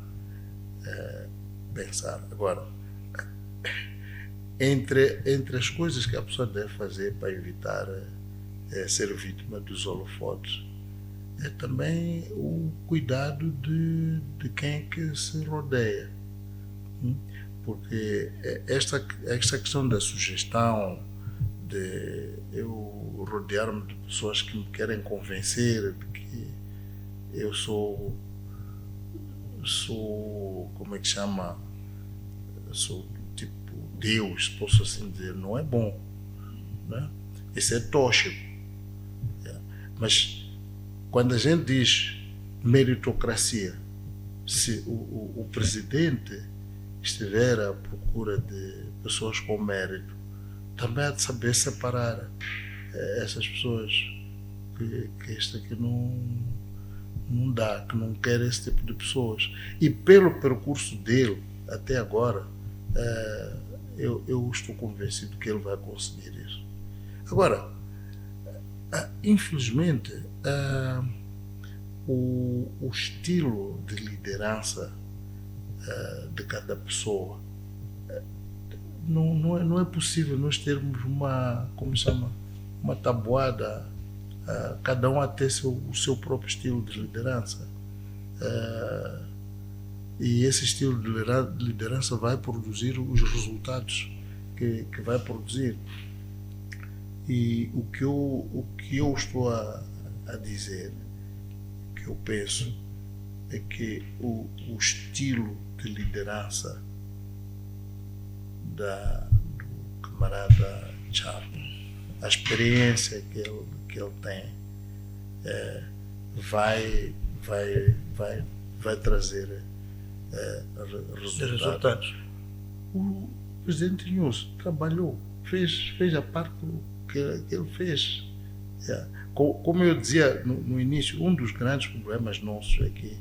Pensar. Agora, entre as coisas que a pessoa deve fazer para evitar ser vítima dos holofotes, é também o cuidado de quem é que se rodeia. Porque esta questão da sugestão, de eu rodear-me de pessoas que me querem convencer de que eu sou como é que chama? Sou tipo Deus, posso assim dizer, não é bom, né? Isso é tóxico. Mas quando a gente diz meritocracia, se o presidente estiver à procura de pessoas com mérito, também há de saber separar essas pessoas que isto aqui não dá, que não quer esse tipo de pessoas. E pelo percurso dele até agora, eu estou convencido que ele vai conseguir isso. Agora, infelizmente, o estilo de liderança de cada pessoa, não é possível nós termos uma tabuada, cada um a ter o seu próprio estilo de liderança, e esse estilo de liderança vai produzir os resultados que vai produzir. E o que eu estou a dizer, que eu penso, é que o estilo de liderança do camarada Chapo, a experiência que ele tem, vai trazer resultados. O presidente Inhoso trabalhou, fez a parte que ele fez. Como eu dizia no início, um dos grandes problemas nossos aqui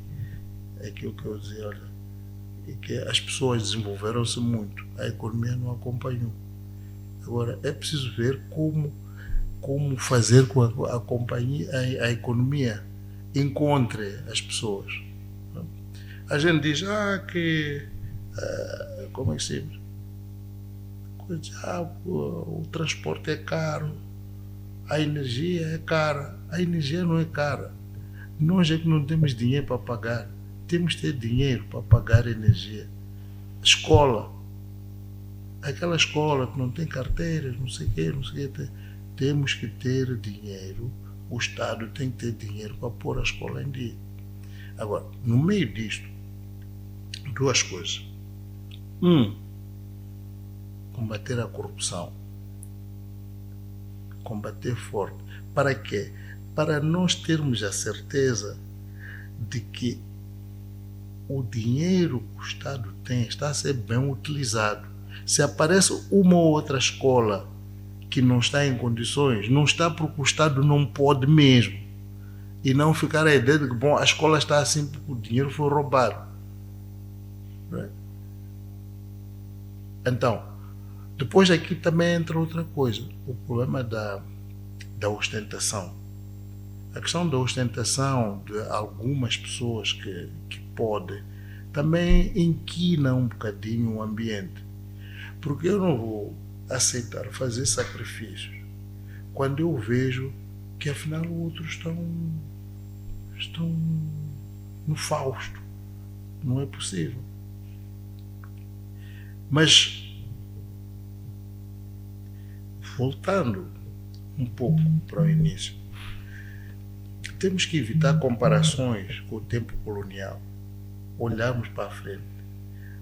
é aquilo que eu dizia, olha, é que as pessoas desenvolveram-se muito, a economia não acompanhou. Agora, é preciso ver como fazer com a economia encontre as pessoas. A gente diz como é que se diz? O transporte é caro, a energia é cara. A energia não é cara. Nós é que não temos dinheiro para pagar. Temos que ter dinheiro para pagar a energia. Escola, aquela escola que não tem carteiras, não sei o quê, temos que ter dinheiro. O Estado tem que ter dinheiro para pôr a escola em dia. Agora, no meio disto, duas coisas. Combater a corrupção. Combater forte. Para quê? Para nós termos a certeza de que o dinheiro que o Estado tem está a ser bem utilizado. Se aparece uma ou outra escola que não está em condições, não está porque o Estado não pode mesmo. E não ficar a ideia de que, a escola está assim porque o dinheiro foi roubado. Então, depois aqui também entra outra coisa, o problema da ostentação. A questão da ostentação de algumas pessoas que podem também inquina um bocadinho o ambiente. Porque eu não vou aceitar fazer sacrifícios quando eu vejo que afinal outros estão no Fausto. Não é possível. Mas voltando um pouco para o início, temos que evitar comparações com o tempo colonial. Olharmos para a frente.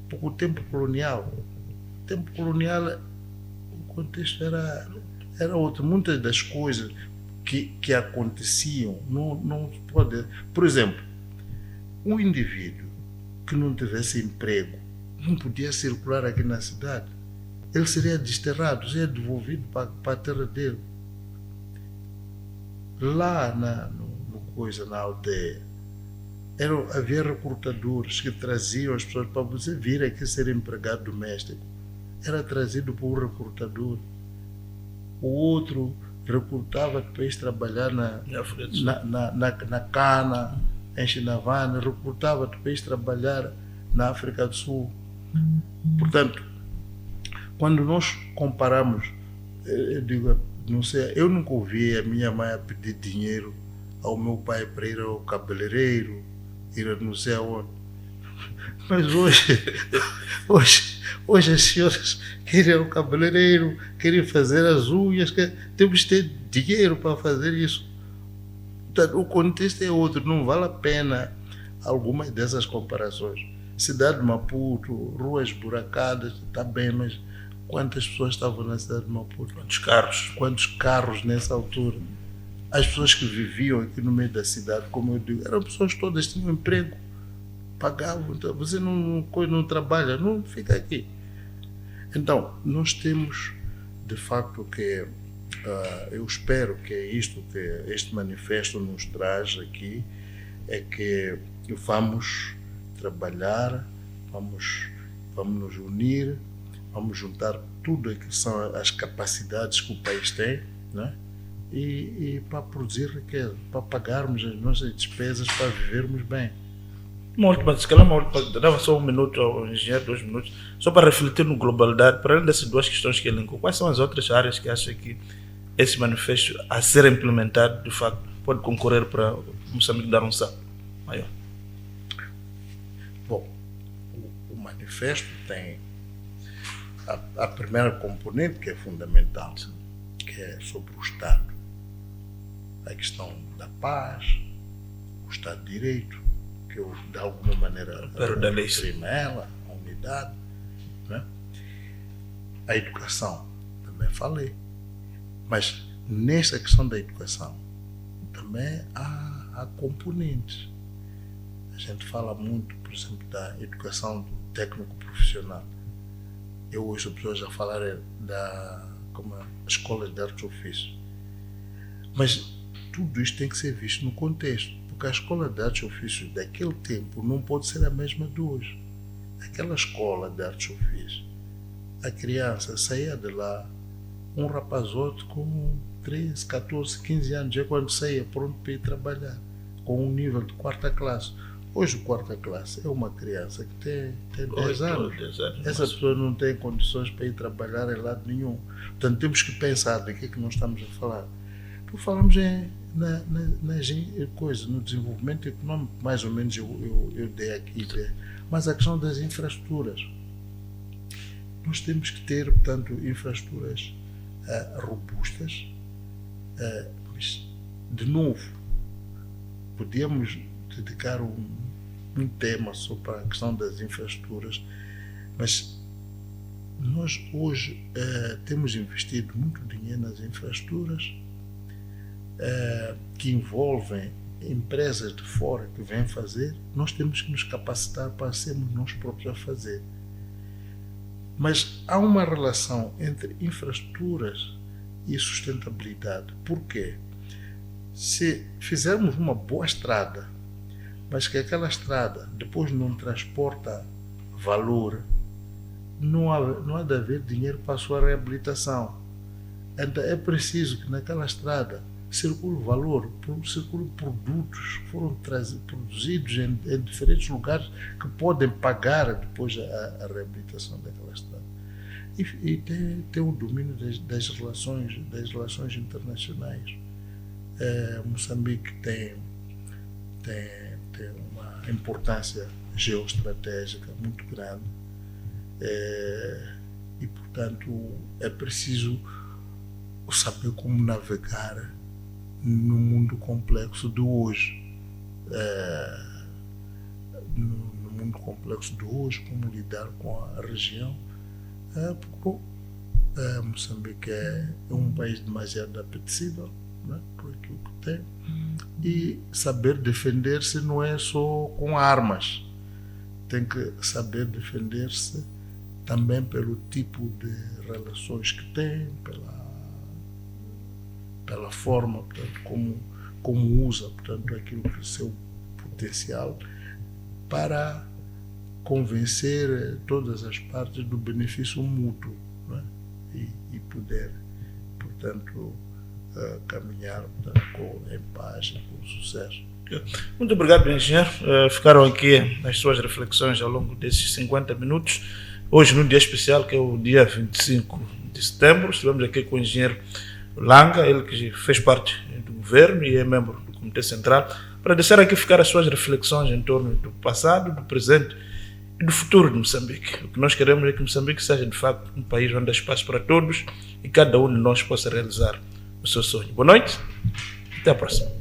Porque o tempo colonial, o contexto era outro. Muitas das coisas que aconteciam não se pode. Por exemplo, um indivíduo que não tivesse emprego não podia circular aqui na cidade. Ele seria desterrado, seria devolvido para a terra dele. Lá na aldeia, havia recrutadores que traziam as pessoas para você vir aqui ser empregado doméstico. Era trazido por um recrutador. O outro recrutava para ir trabalhar na África do Sul. na cana, em Chinavana, recrutava para ir trabalhar na África do Sul. Portanto, quando nós comparamos, eu digo, não sei, eu nunca ouvi a minha mãe a pedir dinheiro ao meu pai para ir ao cabeleireiro, ir a não sei aonde. Mas hoje as senhoras querem ir ao cabeleireiro, querem fazer as unhas, temos que ter dinheiro para fazer isso. Portanto, o contexto é outro, não vale a pena algumas dessas comparações. Cidade de Maputo, ruas buracadas, está bem, mas quantas pessoas estavam na cidade de Maputo? Quantos carros nessa altura? As pessoas que viviam aqui no meio da cidade, como eu digo, eram pessoas que todas tinham emprego, pagavam. Então, você não trabalha, não fica aqui. Então, nós temos, de facto, que eu espero que é isto que este manifesto nos traz aqui, é que vamos trabalhar, vamos nos unir, vamos juntar tudo o que são as capacidades que o país tem, né? E para produzir riqueza, para pagarmos as nossas despesas, para vivermos bem. Se calhar dava só 1 minuto ao engenheiro, 2 minutos, só para refletir no globalidade, para além dessas duas questões que ele elencou, quais são as outras áreas que acha que esse manifesto, a ser implementado, de facto, pode concorrer para Moçambique dar um salto maior? Bom, o manifesto tem a primeira componente que é fundamental, que é sobre o Estado. A questão da paz, o Estado de Direito, que eu, de alguma maneira, referi-me a ela, a unidade, né? A educação, também falei. Mas nessa questão da educação, também há componentes. A gente fala muito, por exemplo, da educação do técnico profissional. Eu ouço pessoas a falar da escolas de artes e ofícios. Mas tudo isto tem que ser visto no contexto, porque a escola de artes e ofícios daquele tempo não pode ser a mesma de hoje. Aquela escola de artes e ofícios, a criança saía de lá, um rapazote com 13, 14, 15 anos, já quando saía pronto para ir trabalhar, com um nível de 4ª classe. Hoje, o 4ª classe é uma criança que tem 10 anos. Essa pessoa não tem condições para ir trabalhar em lado nenhum. Portanto, temos que pensar de que é que nós estamos a falar. Porque falamos no desenvolvimento econômico, mais ou menos eu dei aqui ideia. Mas a questão das infraestruturas. Nós temos que ter, portanto, infraestruturas robustas. Mas, de novo, podíamos dedicar um tema só para a questão das infraestruturas, mas nós hoje temos investido muito dinheiro nas infraestruturas que envolvem empresas de fora que vêm fazer. Nós temos que nos capacitar para sermos nós próprios a fazer. Mas há uma relação entre infraestruturas e sustentabilidade. Por quê? Se fizermos uma boa estrada, mas que aquela estrada depois não transporta valor, não há de haver dinheiro para a sua reabilitação. Então é preciso que naquela estrada circule valor, circule produtos que foram produzidos em diferentes lugares que podem pagar depois a reabilitação daquela estrada. E tem o domínio das relações internacionais. Moçambique tem uma importância geoestratégica muito grande e, portanto, é preciso saber como navegar no mundo complexo de hoje. No mundo complexo de hoje, como lidar com a região. Porque Moçambique é um país demasiado apetecível, né, por aquilo que tem. E saber defender-se não é só com armas, tem que saber defender-se também pelo tipo de relações que tem, pela forma, portanto, como usa, portanto, aquilo que é o seu potencial para convencer todas as partes do benefício mútuo, né, e poder, portanto, caminhar em paz e com sucesso. Muito obrigado, engenheiro. Ficaram aqui as suas reflexões ao longo desses 50 minutos. Hoje, num dia especial, que é o dia 25 de setembro, estivemos aqui com o engenheiro Langa, ele que fez parte do governo e é membro do Comitê Central, para deixar aqui ficar as suas reflexões em torno do passado, do presente e do futuro de Moçambique. O que nós queremos é que Moçambique seja, de facto, um país onde há espaço para todos e cada um de nós possa realizar o seu sonho. Boa noite e até a próxima.